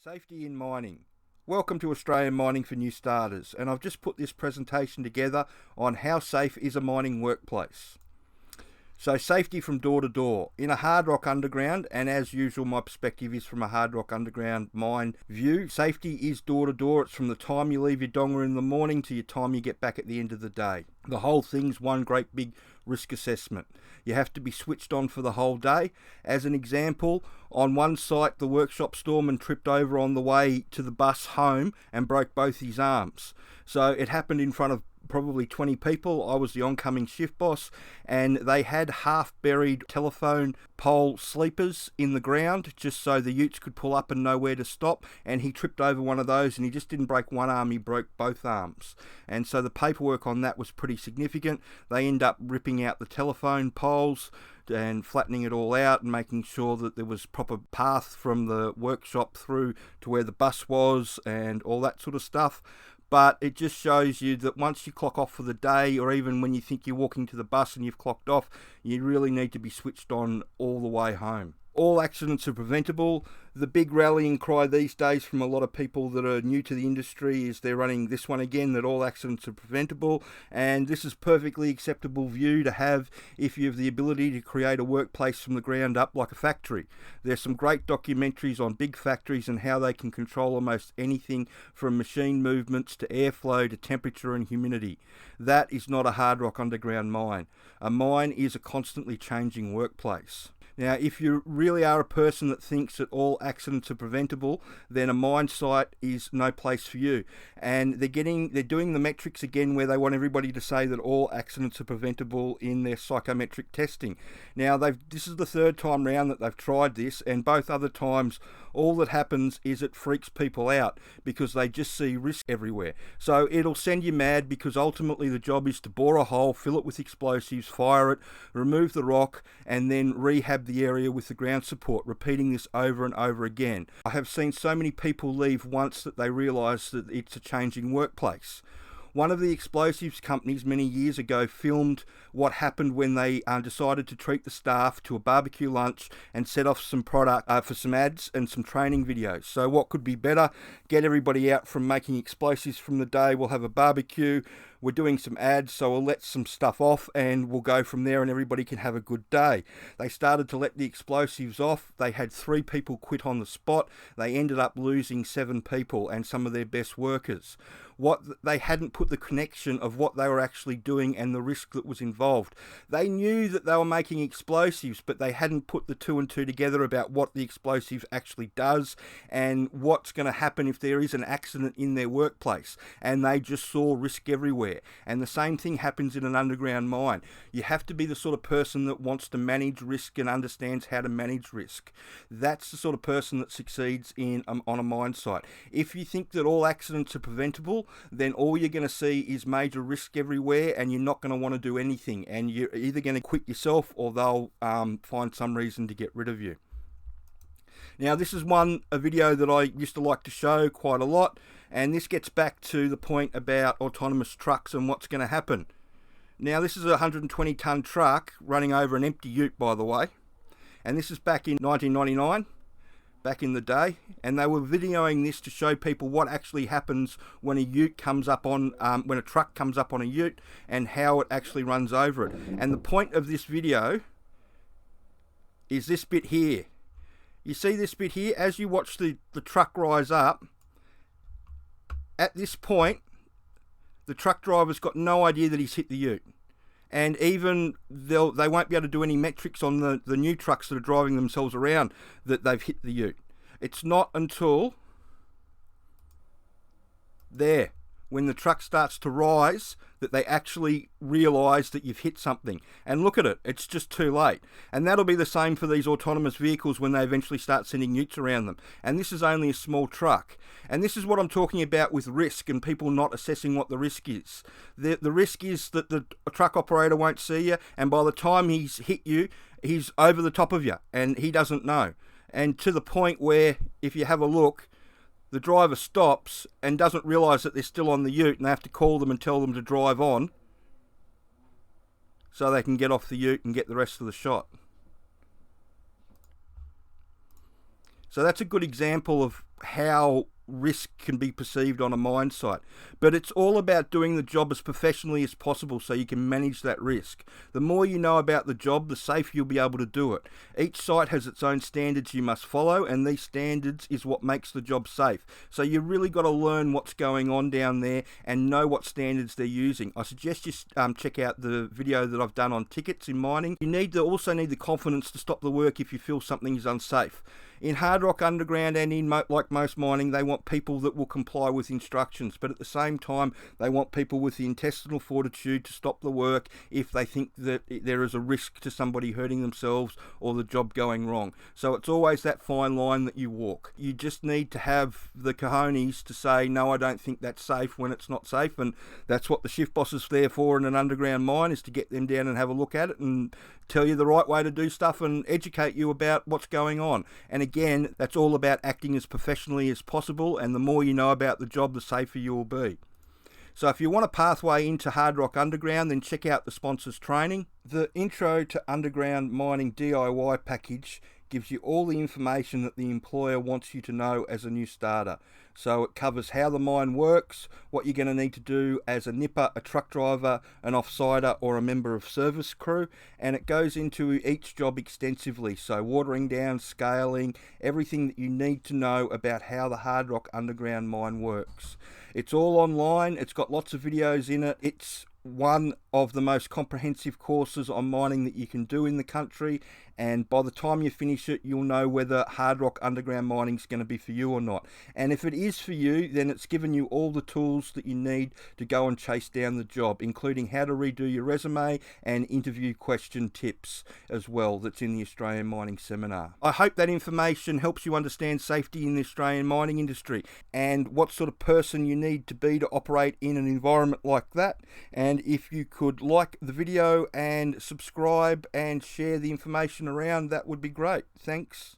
Safety in mining. Welcome to Australian Mining for New Starters, and I've just put this presentation together on how safe is a mining workplace. So safety from door to door. In a hard rock underground, and as usual my perspective is from a hard rock underground mine view, safety is door to door. It's from the time you leave your donga in the morning to your time you get back at the end of the day. The whole thing's one great big risk assessment. You have to be switched on for the whole day. As an example, on one site the workshop storeman tripped over on the way to the bus home and broke both his arms. So it happened in front of probably 20 people. I was the oncoming shift boss, and they had half-buried telephone pole sleepers in the ground just so the utes could pull up and know where to stop, and he tripped over one of those, and he just didn't break one arm, he broke both arms. And so the paperwork on that was pretty significant. They end up ripping out the telephone poles and flattening it all out and making sure that there was proper path from the workshop through to where the bus was and all that sort of stuff. But it just shows you that once you clock off for the day, or even when you think you're walking to the bus and you've clocked off, you really need to be switched on all the way home. All accidents are preventable. The big rallying cry these days from a lot of people that are new to the industry is they're running this one again, that all accidents are preventable, and this is perfectly acceptable view to have if you have the ability to create a workplace from the ground up like a factory. There's some great documentaries on big factories and how they can control almost anything from machine movements to airflow to temperature and humidity. That is not a hard rock underground mine. A mine is a constantly changing workplace. Now, if you really are a person that thinks that all accidents are preventable, then a mine site is no place for you. And they're doing the metrics again where they want everybody to say that all accidents are preventable in their psychometric testing. Now, this is the third time round that they've tried this, and both other times all that happens is it freaks people out because they just see risk everywhere. So it'll send you mad, because ultimately the job is to bore a hole, fill it with explosives, fire it, remove the rock, and then rehab the area with the ground support, repeating this over and over again. I have seen so many people leave once that they realise that it's a changing workplace. One of the explosives companies many years ago filmed what happened when they decided to treat the staff to a barbecue lunch and set off some product for some ads and some training videos. So what could be better? Get everybody out from making explosives from the day. We'll have a barbecue. We're doing some ads, so we'll let some stuff off and we'll go from there and everybody can have a good day. They started to let the explosives off. They had 3 people quit on the spot. They ended up losing 7 people and some of their best workers. They hadn't put the connection of what they were actually doing and the risk that was involved. They knew that they were making explosives, but they hadn't put the 2 and 2 together about what the explosive actually does and what's going to happen if there is an accident in their workplace. And they just saw risk everywhere. And the same thing happens in an underground mine. You have to be the sort of person that wants to manage risk and understands how to manage risk. That's the sort of person that succeeds on a mine site. If you think that all accidents are preventable, then all you're going to see is major risk everywhere, and you're not going to want to do anything, and you're either going to quit yourself or they'll find some reason to get rid of you. Now, this is a video that I used to like to show quite a lot, and this gets back to the point about autonomous trucks and what's going to happen. Now, this is a 120-ton truck running over an empty ute, by the way, and this is back in 1999. Back in the day, and they were videoing this to show people what actually happens when a truck comes up on a ute and how it actually runs over it. And the point of this video is this bit here. You see this bit here? As you watch the truck rise up, at this point, the truck driver's got no idea that he's hit the ute. And even they won't be able to do any metrics on the new trucks that are driving themselves around that they've hit the ute. It's not until there, when the truck starts to rise, that they actually realise that you've hit something. And look at it, it's just too late. And that'll be the same for these autonomous vehicles when they eventually start sending utes around them. And this is only a small truck. And this is what I'm talking about with risk and people not assessing what the risk is. The risk is that the truck operator won't see you, and by the time he's hit you, he's over the top of you, and he doesn't know. And to the point where, if you have a look, the driver stops and doesn't realise that they're still on the ute, and they have to call them and tell them to drive on so they can get off the ute and get the rest of the shot. So that's a good example of how risk can be perceived on a mine site. But it's all about doing the job as professionally as possible so you can manage that risk. The more you know about the job, the safer you'll be able to do it. Each site has its own standards you must follow, and these standards is what makes the job safe. So you really got to learn what's going on down there and know what standards they're using. I suggest you check out the video that I've done on tickets in mining. You also need the confidence to stop the work if you feel something is unsafe. In hard rock underground and in like most mining, they want people that will comply with instructions, but at the same time they want people with the intestinal fortitude to stop the work if they think that there is a risk to somebody hurting themselves or the job going wrong. So it's always that fine line that you walk. You just need to have the cojones to say, no, I don't think that's safe when it's not safe, and that's what the shift boss is there for in an underground mine, is to get them down and have a look at it and tell you the right way to do stuff and educate you about what's going on. And again, that's all about acting as professionally as possible, and the more you know about the job, the safer you will be. So if you want a pathway into hard rock underground, then check out the sponsors training. The Intro to Underground Mining DIY package gives you all the information that the employer wants you to know as a new starter. So it covers how the mine works, what you're going to need to do as a nipper, a truck driver, an offsider or a member of service crew, and it goes into each job extensively. So watering down, scaling, everything that you need to know about how the hard rock underground mine works. It's all online, it's got lots of videos in it. It's one of the most comprehensive courses on mining that you can do in the country, and by the time you finish it, you'll know whether hard rock underground mining is going to be for you or not. And if it is for you, then it's given you all the tools that you need to go and chase down the job, including how to redo your resume and interview question tips as well. That's in the Australian Mining Seminar. I hope that information helps you understand safety in the Australian mining industry and what sort of person you need to be to operate in an environment like that. And if you could like the video and subscribe and share the information around, that would be great. Thanks.